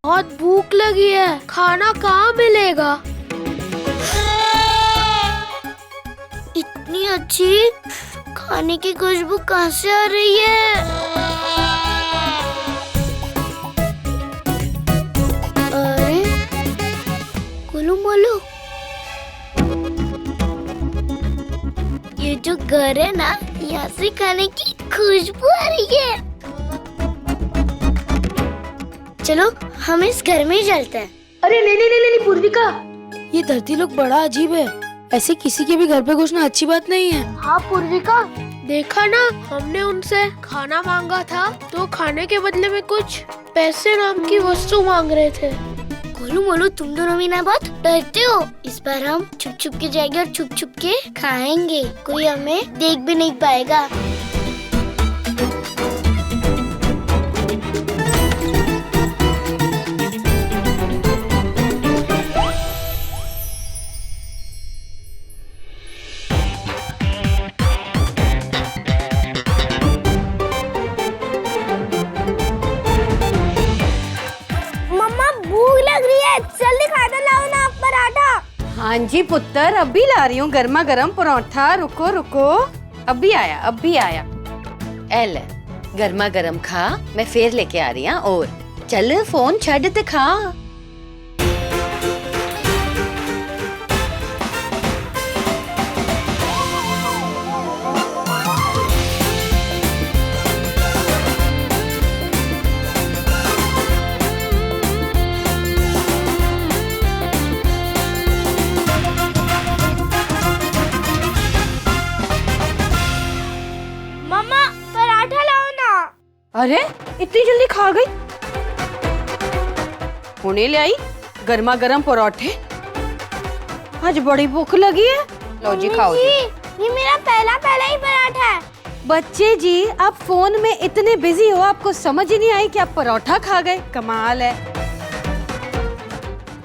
बहुत भूख लगी है, खाना कहाँ मिलेगा? इतनी अच्छी खाने की खुशबू कहाँ से आ रही है? अरे गोलू मोलू, ये जो घर है ना, यहाँ से खाने की खुशबू आ रही है। चलो हम इस घर में ही चलते हैं। अरे नहीं पूर्विका, ये धरती लोग बड़ा अजीब है। ऐसे किसी के भी घर पे घुसना अच्छी बात नहीं है। हाँ पूर्विका, देखा ना, हमने उनसे खाना मांगा था तो खाने के बदले में कुछ पैसे नाम की वस्तु मांग रहे थे। गोलू मोलू, तुम दोनों भी ना बहुत डरते हो। इस बार हम छुप छुप के जाएंगे और छुप छुप के खाएंगे, कोई हमें देख भी नहीं पाएगा। हाँ जी पुत्र, अभी ला रही हूँ गर्मा गर्म परोठा। रुको रुको, अभी आया। एल गर्मा गर्म खा, मैं फिर लेके आ रही हूँ। और चल फोन छड़ ते खा। अरे इतनी जल्दी खा गई? होने ले आई गर्मा गर्म परोठे। आज बड़ी भूख लगी है। लो जी खाओ जी। ये मेरा पहला ही पराठा है। बच्चे जी, आप फोन में इतने बिजी हो, आपको समझ ही नहीं आई कि आप परोठा खा गए। कमाल है।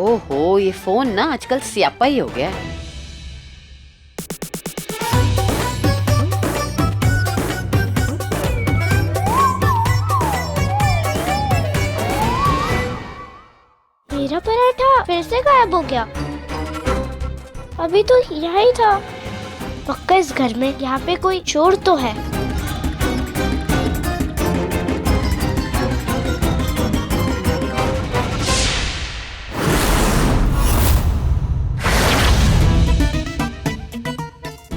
ओहो, ये फोन ना आजकल स्यापा ही हो गया है। मेरा पराठा फिर से गायब हो गया। अभी तो यहाँ ही था। पक्का इस घर में यहाँ पे कोई चोर तो है।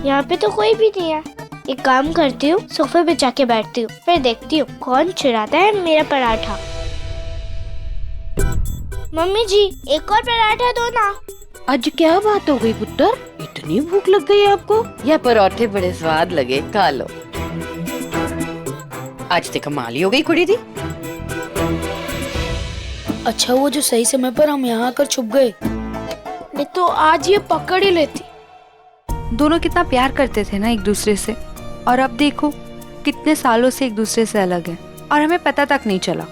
यहाँ पे तो कोई भी नहीं है। एक काम करती हूँ, सोफे पे जाके बैठती हूँ, फिर देखती हूँ कौन चुराता है मेरा पराठा। मम्मी जी, एक और पराठा दो ना। आज क्या बात हो गई पुत्र? इतनी भूख लग गई आपको? यह परोठे बड़े स्वाद लगे, खा लो। आज तो कमाल ही हो गई कुड़ी दी। अच्छा वो जो सही समय पर हम यहाँ आकर छुप गए, नहीं तो आज ये पकड़ ही लेती। दोनों कितना प्यार करते थे ना एक दूसरे से, और अब देखो कितने सालों से एक दूसरे से अलग हैं और हमें पता तक नहीं चला।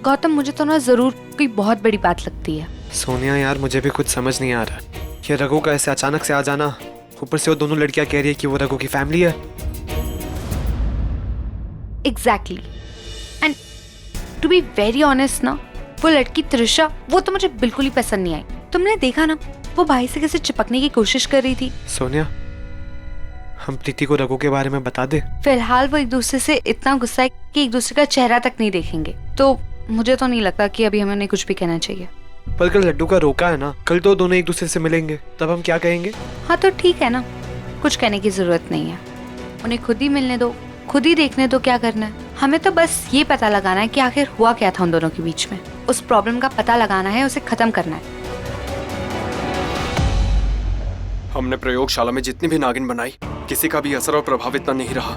गौतम, मुझे तो ना जरूर कोई बहुत बड़ी बात लगती है। सोनिया यार, मुझे भी कुछ समझ नहीं आ रहा। ये रघु का ऐसे अचानक से आ जाना, ऊपर से वो दोनों लड़कियां कह रही है कि वो रघु की फैमिली है। Exactly. And to be very honest ना, वो लड़की त्रिशा, वो तो मुझे बिल्कुल ही पसंद नहीं आई। तुमने देखा ना वो भाई से कैसे चिपकने की कोशिश कर रही थी। सोनिया, हम प्रीति को रघु के बारे में बता दे। फिलहाल वो एक दूसरे से इतना गुस्सा है कि एक दूसरे का चेहरा तक नहीं देखेंगे, तो मुझे तो नहीं लगता कि अभी हमें उन्हें कुछ भी कहना चाहिए। पर कल लड्डू का रोका है ना, कल तो दोनों एक दूसरे से मिलेंगे, तब हम क्या कहेंगे? हाँ तो ठीक है ना, कुछ कहने की जरूरत नहीं है। उन्हें खुद ही मिलने दो, खुद ही देखने दो क्या करना है। हमें तो बस ये पता लगाना है कि आखिर हुआ क्या था उन दोनों के बीच में। उस प्रॉब्लम का पता लगाना है, उसे खत्म करना है। हमने प्रयोगशाला में जितनी भी नागिन बनाई, किसी का भी असर और प्रभाव इतना नहीं रहा।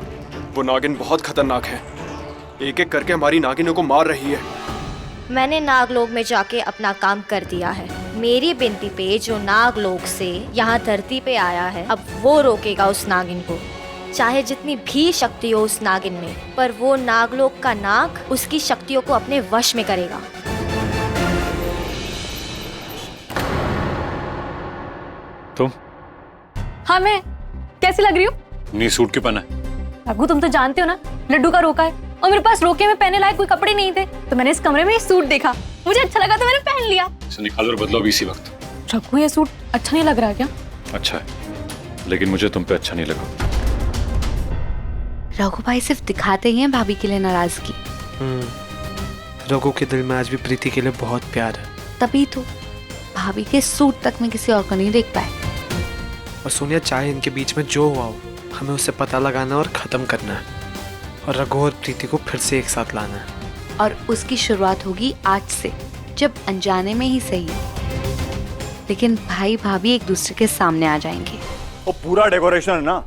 वो नागिन बहुत खतरनाक है, एक एक करके हमारी नागिनों को मार रही है। मैंने नागलोक में जाके अपना काम कर दिया है। मेरी बिनती पे जो नागलोक से यहाँ धरती पे आया है, अब वो रोकेगा उस नागिन को। चाहे जितनी भी शक्ति हो उस नागिन में, पर वो नागलोक का नाग उसकी शक्तियों को अपने वश में करेगा। तुम? हाँ मैं कैसी लग रही हूँ? नी सूट क्यों पहना है? रघु, तुम तो जानते हो ना, लड्डू का रोका है और मेरे पास रोके में पहने लायक कोई कपड़े नहीं थे, तो मैंने इस कमरे में ये सूट देखा मुझे अच्छा लगा तो मैंने पहन लिया। इसे निकालो और बदलो अभी इसी वक्त। रघु, ये सूट अच्छा नहीं लग रहा क्या? अच्छा है, लेकिन मुझे तुम पे अच्छा नहीं लगा। रघु भाई सिर्फ दिखाते ही हैं भाभी के लिए नाराजगी। रघु के दिल में आज भी प्रीति के लिए बहुत प्यार है। तभी तो भाभी के सूट तक में किसी और को नहीं देख पाए। और सोनिया, चाहे इनके बीच में जो हुआ हो, हमें उससे पता लगाना और खत्म करना है, और रघु और प्रीति को फिर से एक साथ लाना है। और उसकी शुरुआत होगी आज से, जब अनजाने में ही सही, लेकिन भाई भाभी एक दूसरे के सामने आ जाएंगे। वो पूरा डेकोरेशन है ना,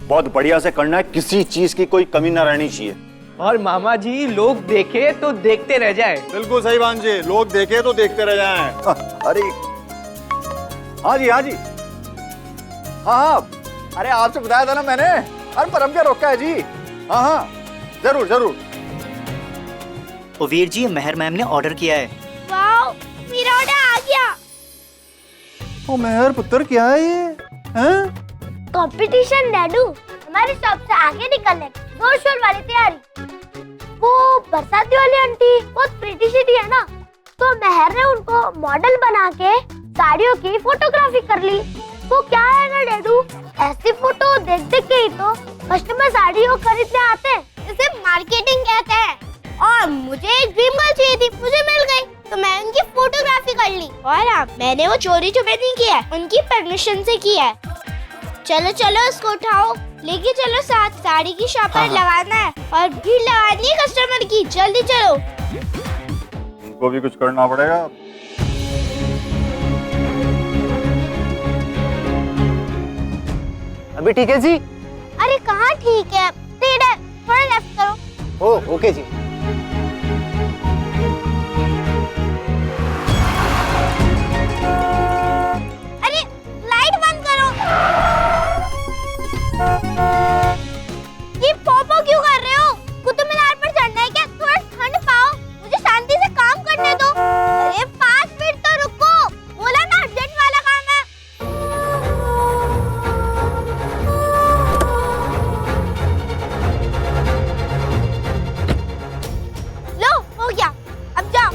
बहुत बढ़िया से करना है, किसी चीज की कोई कमी ना रहनी चाहिए। और मामा जी, लोग देखे तो देखते रह जाए। बिल्कुल सही भांजे, लोग देखे तो देखते रह जाएं। अरे हाँ जी, हाँ जी, हाँ, अरे आपसे बताया था ना मैंने। अरे पर हम क्या रोका है जी? हाँ हाँ, जरूर जरूर। ओ वीर जी, मेहर मैम ने ऑर्डर किया है। वाओ, मेरा ऑर्डर आ गया। ओ मेहर पुत्र, क्या है ये? हैं? कंपटीशन डैडू, हमारे शॉप से आगे निकलने की जोर शोर वाली तैयारी। वो बरसाती वाली आंटी बहुत प्रीटी सी है ना, तो मेहर ने उनको मॉडल बना के साड़ियों की फोटोग्राफी कर ली। वो क्या है ना डैडू, ऐसी फोटो देख देख के ही तो कस्टमर साड़ियों खरीदने आते हैं। इसे मार्केटिंग कहते हैं। और मुझे एक ड्रीम गर्ल चाहिए थी, मुझे मिल गई, तो मैं उनकी फोटोग्राफी कर ली। और हाँ, मैंने वो चोरी छुपे नहीं किया है, उनकी परमिशन से किया है। चलो चलो, इसको उठाओ, लेके चलो साथ। साड़ी की शॉप पर लगाना है और भीड़ लगानी है कस्टमर की। जल्दी चलो। उनको भी कुछ करना पड़ेगा। अभी ठीक है जी? अरे कहाँ ठीक है, थोड़ा लेफ्ट करो। ओ ओके जी। अरे लाइट बंद करो। ये पोपो क्यों कर रहे हो? कुतुब मीनार पर चढ़ना है क्या? थोड़ा ठंड पाओ, मुझे शांति से काम करने दो। अरे 5 मिनट तो रुको, बोला ना अर्जेंट वाला काम है। लो, हो गया, अब जाओ।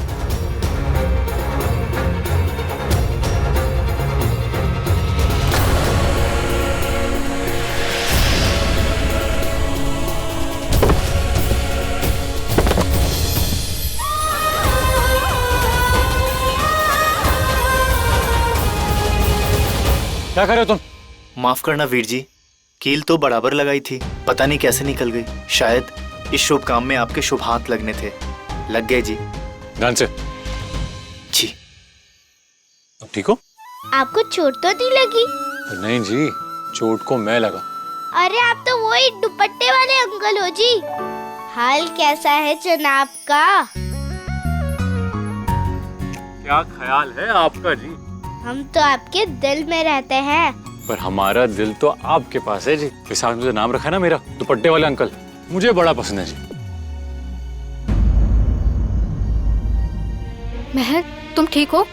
क्या कर रहे हो तुम? माफ करना वीर जी, कील तो बराबर लगाई थी, पता नहीं कैसे निकल गई। शायद इस शुभ काम में आपके शुभ हाथ लगने थे, लग गए जी। ध्यान से। जी। अब ठीक हो? आपको चोट तो नहीं लगी? नहीं जी, चोट को मैं लगा। अरे आप तो वही दुपट्टे वाले अंकल हो जी। हाल कैसा है जनाब का? क्या ख्याल है आपका जी? हम तो आपके दिल में रहते हैं। पर हमारा दिल तो आपके पास है जी। इस साथ मुझे नाम रखा है ना मेरा, दुपट्टे वाले अंकल, मुझे बड़ा पसंद है जी। महर, तुम ठीक हो?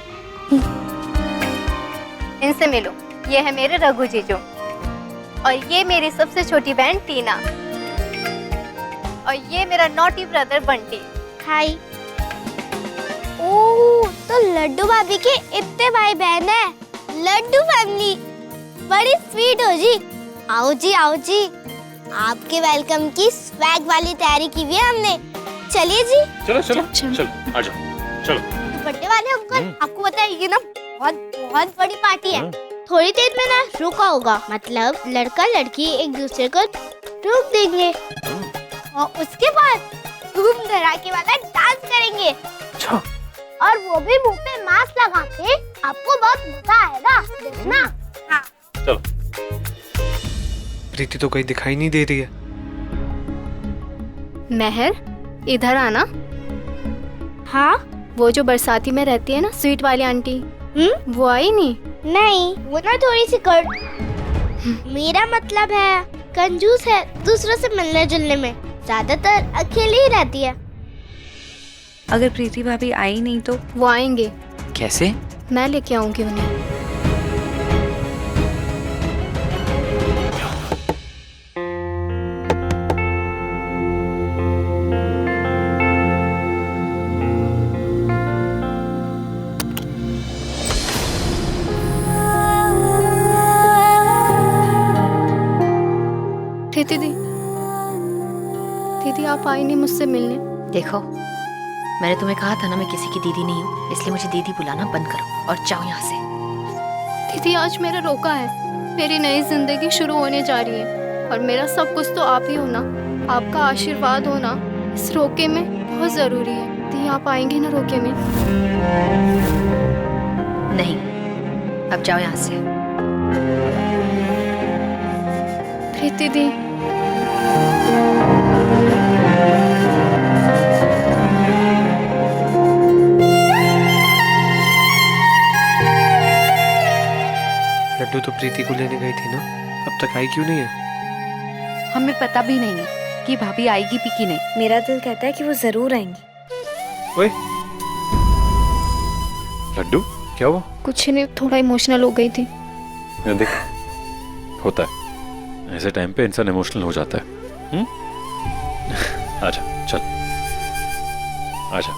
इनसे मिलो, ये है मेरे रघु जीजू और ये मेरी सबसे छोटी बहन टीना और ये मेरा नॉटी ब्रदर बंटी। हाय। ओह, तो लड्डू भाभी के इतने भाई बहन है। लड्डू फैमिली बड़ी स्वीट हो जी। आओ जी, आओ जी। आपके वेलकम की स्वैग वाली तैयारी की हुई है हमने। चलिए जी। चलो चलो चलो, आ जाओ, चलो। दुपट्टे वाले अंकल, आपको पता है ये ना बहुत बड़ी पार्टी है। थोड़ी देर में ना रुका होगा, मतलब लड़का लड़की एक दूसरे को रूप देंगे और उसके बाद धूम धड़ाके वाला डांस करेंगे। अच्छा। और वो भी मुंह पे मास्क लगा के। आपको बहुत मजा आएगा, देखना। हाँ। चलो। प्रीति तो कहीं दिखाई नहीं दे रही है। महर, इधर आना। हाँ? वो जो बरसाती में रहती है ना, स्वीट वाली आंटी, वो आई नहीं? नहीं, वो ना थोड़ी सी मेरा मतलब है कंजूस है, दूसरों से मिलने जुलने में ज्यादातर अकेली ही रहती है। अगर प्रीति भाभी आई नहीं तो? वो आएंगे। कैसे? मैं लेके आऊंगी उन्हें। प्रीति दी, दीदी आप आई नहीं मुझसे मिलने। देखो, मैंने तुम्हें कहा था ना मैं किसी की दीदी नहीं हूँ, इसलिए मुझे दीदी बुलाना बंद करो और जाओ यहाँ से। दीदी आज मेरा रोका है, मेरी नई जिंदगी शुरू होने जा रही है और मेरा सब कुछ तो आप ही हो ना। आपका आशीर्वाद होना इस रोके में बहुत जरूरी है। दीदी आप आएंगे ना रोके में? नहीं, अब जाओ यहाँ से। प्रीति दी, लड्डू तो प्रीति को लेने गई थी ना, अब तक आई क्यों नहीं है? हमें पता भी नहीं है कि भाभी आएगी भी कि नहीं। मेरा दिल कहता है कि वो जरूर आएंगी। ओए, लड्डू क्या हुआ? कुछ नहीं, थोड़ा इमोशनल हो गई थी। ये देख, होता है ऐसे टाइम पे इंसान इमोशनल हो जाता है। आजा चल, आजा।